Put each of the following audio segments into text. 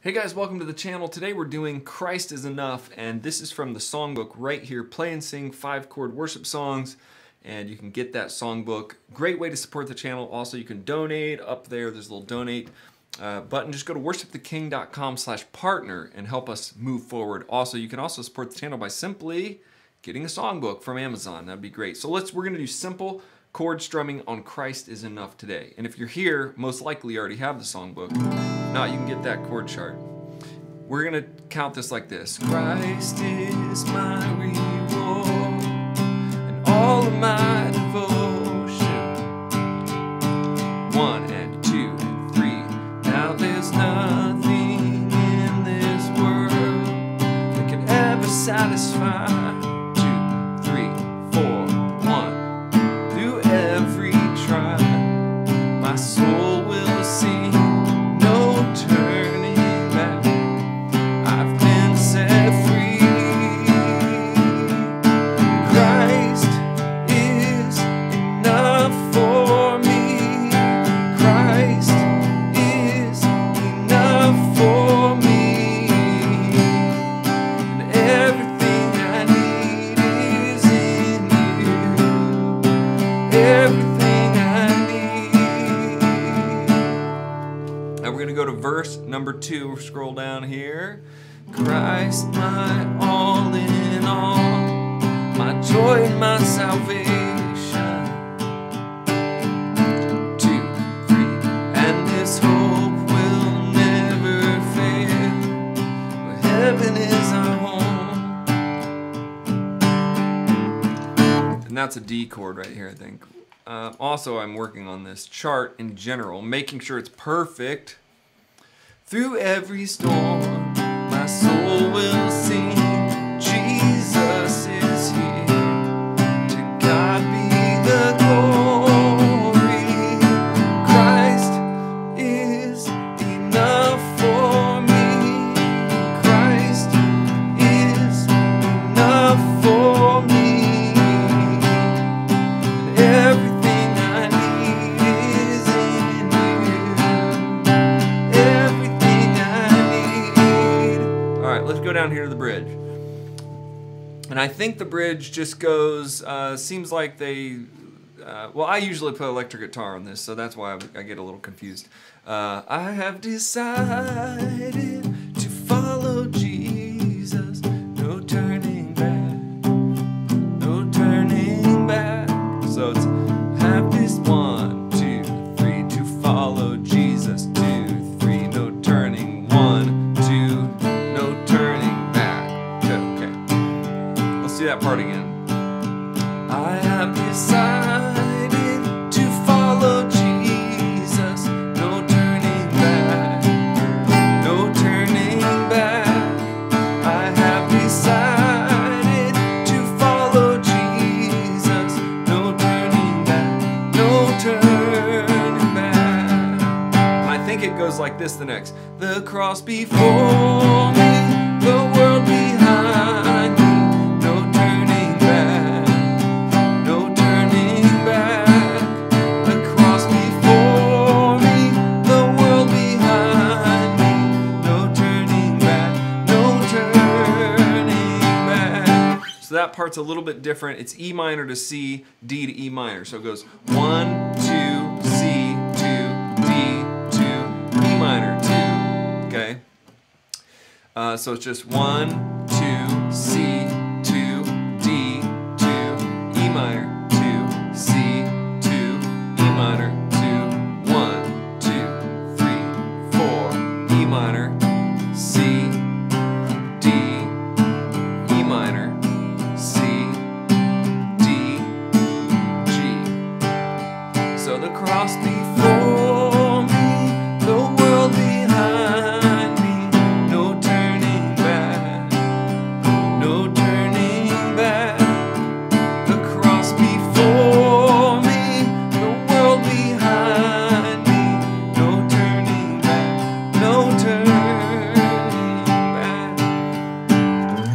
Hey guys, welcome to the channel. Today we're doing Christ is Enough, and this is from the songbook right here, Play and Sing 5-chord worship songs, and you can get that songbook. Great way to support the channel. Also, you can donate up there. There's a little donate button. Just go to worshiptheking.com/partner and help us move forward. Also, you can also support the channel by simply getting a songbook from Amazon. That'd be great. So we're gonna do simple chord strumming on Christ is Enough today. And if you're here, most likely you already have the songbook. If not, you can get that chord chart. We're gonna count this like this. Christ is my reward and all of my devotion. 1 and 2 and 3. Now there's nothing in this world that can ever satisfy. 2, 3, 4, 1. Through every trial, my soul will sing, no turning back. I've been set free. Christ is enough for me. Christ is enough for me. And everything I need is in you. Everything I need. Now we're going to go to verse number 2. We'll scroll down here. Christ, my all in all, my joy and my salvation. 2, 3, and this hope will never fail. For heaven is our home. And that's a D chord right here, I think. Also, I'm working on this chart in general, making sure it's perfect. Through every storm, my soul will sing, Jesus is here. To God be the glory. Christ is enough for me. Christ is enough for me. And everything I need is in you. Everything I need. All right, let's go down here to the bridge. And I think the bridge just goes, seems like they, well, I usually play electric guitar on this, so that's why I get a little confused. I have decided to follow Jesus, no turning back, no turning back. So it's have this 1, 2, 3 to follow Jesus, 2, 3, no turning, 1, 2, no turning back. Okay. Let's do that part again. I have decided to follow Jesus, no turning back, no turning back. I have decided to follow Jesus, no turning back, no turning back. And I think it goes like this the next. The cross before me, the world behind me, no turning back, no turning back. The cross before me, the world behind me, no turning back, no turning back. So that part's a little bit different. It's E minor to C, D to E minor. So it goes 1, 2, C, 2, D, 2, E minor, 2. Okay. So it's just 1, 2, C, 2, D, 2, E minor, 2, C, 2, E minor, 2, 1, 2, 3, 4, E minor, C, D, E minor, C, D, G. So the cross before me, the world behind me, no turning back, no turning back. The cross before me, the world behind me, no turning back, no turning back.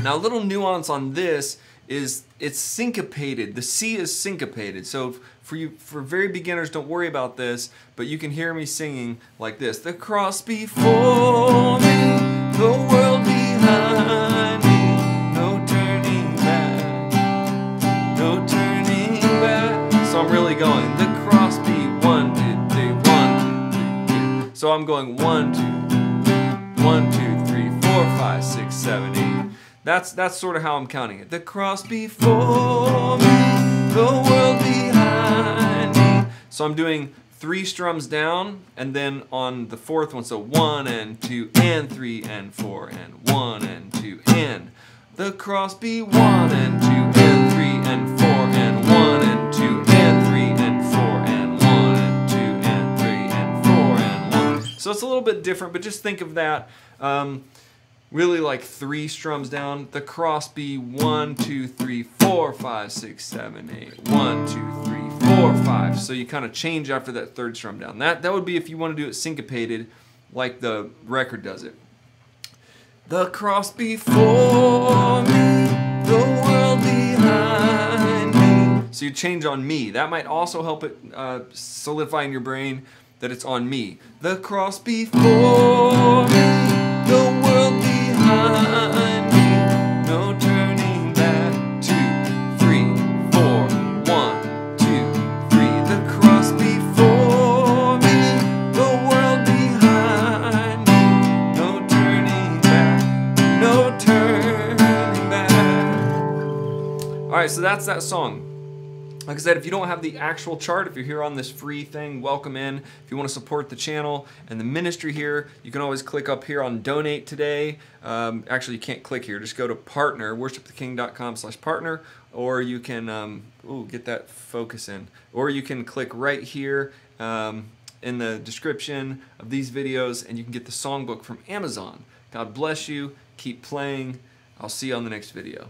Now a little nuance on this is it's syncopated. The C is syncopated. So for very beginners, don't worry about this, but you can hear me singing like this. The cross before me, the world behind me, no turning back, no turning back. So I'm really going, the cross be 1, 2, 3, 1, 2, 3, 2. So I'm going 1, 2, 1, 2, 3, 4, 5, 6, 7, 8. That's sort of how I'm counting it. The cross before me, the world behind me. So I'm doing 3 strums down, and then on the 4th one, so 1 and 2 and 3 and 4 and 1 and 2 and. The cross be 1 and 2 and 3 and 4 and 1 and 2 and 3 and 4 and 1 and 2 and 3 and 4 and 1. So it's a little bit different, but just think of that. Really like 3 strums down. The cross be 1, 2, 3, 4, 5, 6, 7, 8. 1, 2, 3, 4, 5. So you kind of change after that 3rd strum down. That would be if you want to do it syncopated like the record does it. The cross before me, the world behind me. So you change on me. That might also help it solidify in your brain that it's on me. The cross before me, the world behind me, no turning back. 2, 3, 4, 1, 2, 3. The cross before me, the world behind me, no turning back, no turning back. All right, so that's that song. Like I said, if you don't have the actual chart, if you're here on this free thing, welcome in. If you want to support the channel and the ministry here, you can always click up here on Donate Today. Actually, you can't click here. Just go to Partner, worshiptheking.com/partner, or you can, get that focus in. Or you can click right here in the description of these videos, and you can get the songbook from Amazon. God bless you. Keep playing. I'll see you on the next video.